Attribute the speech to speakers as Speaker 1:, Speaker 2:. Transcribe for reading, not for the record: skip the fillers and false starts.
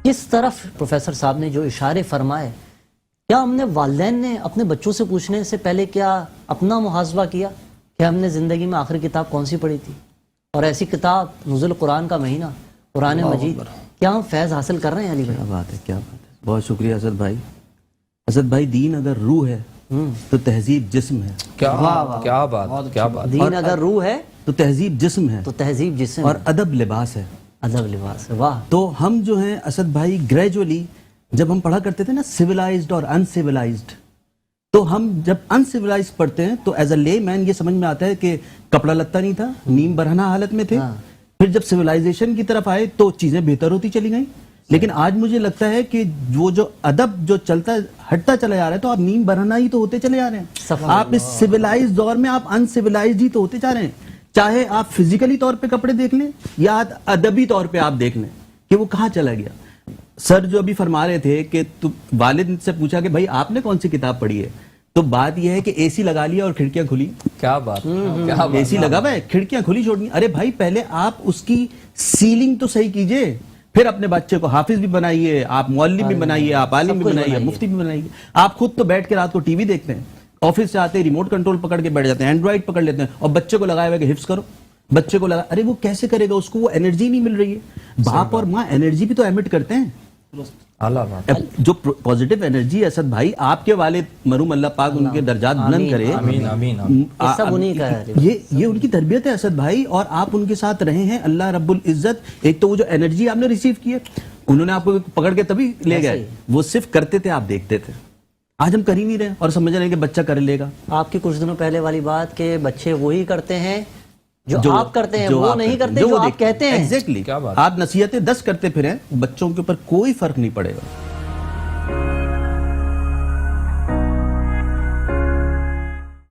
Speaker 1: کس طرف پروفیسر صاحب نے جو اشارے فرمائے، کیا ہم نے والدین نے اپنے بچوں سے پوچھنے سے پہلے کیا اپنا محاسبہ کیا کہ ہم نے زندگی میں آخری کتاب کون سی پڑھی تھی؟ اور ایسی کتاب نزول قرآن کا مہینہ قرآن مجید، کیا ہم فیض حاصل کر رہے ہیں علی بھائی؟
Speaker 2: کیا بات ہے، کیا بات ہے، بہت شکریہ اسد بھائی. اسد بھائی، دین اگر روح ہے تو تہذیب جسم ہے.
Speaker 3: کیا بات، کیا بات.
Speaker 1: دین اگر روح ہے
Speaker 2: تو تہذیب جسم ہے،
Speaker 1: تو تہذیب جسم
Speaker 2: اور ادب لباس ہے.
Speaker 1: ادب لباس ہے. واہ.
Speaker 2: تو ہم جو ہیں اسد بھائی گریجولی جب ہم پڑھا کرتے تھے نا سویلائزڈ اور انسیویلائزڈ، تو ہم جب انسیویلائزڈ پڑھتے ہیں تو ایز اے لے مین یہ سمجھ میں آتا ہے کہ کپڑا لتا نہیں تھا، نیم برہنہ حالت میں تھے. پھر جب سویلائزیشن کی طرف آئے تو چیزیں بہتر ہوتی چلی گئیں. لیکن آج مجھے لگتا ہے کہ وہ جو ادب جو چلتا ہٹتا چلا جا رہا ہے، تو آپ نیم برہنہ ہی تو ہوتے چلے جا رہے ہیں. آپ اس سویلائزڈ دور میں آپ انسیویلائزڈ ہی تو ہوتے جا رہے ہیں. چاہے آپ فزیکلی طور پہ کپڑے دیکھ لیں یا ادبی طور پہ آپ دیکھ لیں کہ وہ کہاں چلا گیا. سر جو ابھی فرما رہے تھے کہ والد سے پوچھا کہ بھائی آپ نے کون سی کتاب پڑھی ہے، تو بات یہ ہے کہ اے سی لگا لیا اور کھڑکیاں کھلی.
Speaker 3: کیا بات،
Speaker 2: اے سی لگا ہوا ہے، کھڑکیاں کھلی چھوڑنی. ارے بھائی پہلے آپ اس کی سیلنگ تو صحیح کیجئے، پھر اپنے بچے کو حافظ بھی بنائیے، آپ مولوی بھی بنائیے، آپ عالم بھی بنائیے، مفتی بھی بنائیے. آپ خود تو بیٹھ کے رات کو ٹی وی دیکھتے ہیں، آفس سے آتے ریموٹ کنٹرول پکڑ کے بیٹھ جاتے ہیں، اینڈرائڈ پکڑ لیتے ہیں اور بچے کو لگایا ہوا کہ حفظ کرو. بچے کو لگا، ارے وہ کیسے کرے گا، اس کو وہ انرجی نہیں مل رہی ہے. باپ اور ماں انرجی بھی تو ایمٹ کرتے ہیں. جو پوزیٹیو انرجی ہے اسد بھائی، آپ کے والد مرحوم اللہ پاک ان کے درجات بلند کرے، یہ ان کی تربیت ہے اسد بھائی، اور آپ ان کے ساتھ رہے ہیں. اللہ رب العزت، ایک تو وہ جو انرجی آپ نے ریسیو کی ہے، انہوں نے آپ کو پکڑ کے تبھی لے گئے. وہ صرف کرتے تھے، آپ دیکھتے تھے. آج ہم کر ہی نہیں رہے اور سمجھ رہے ہیں کہ بچہ کر لے گا.
Speaker 1: آپ کی کچھ دنوں پہلے والی بات کہ بچے وہی کرتے ہیں جو آپ کرتے ہیں، وہ نہیں کرتے جو آپ کہتے ہیں.
Speaker 2: ایگزیکٹلی. آپ نصیحتیں 10 کرتے پھریں، بچوں کے اوپر کوئی فرق نہیں پڑے گا.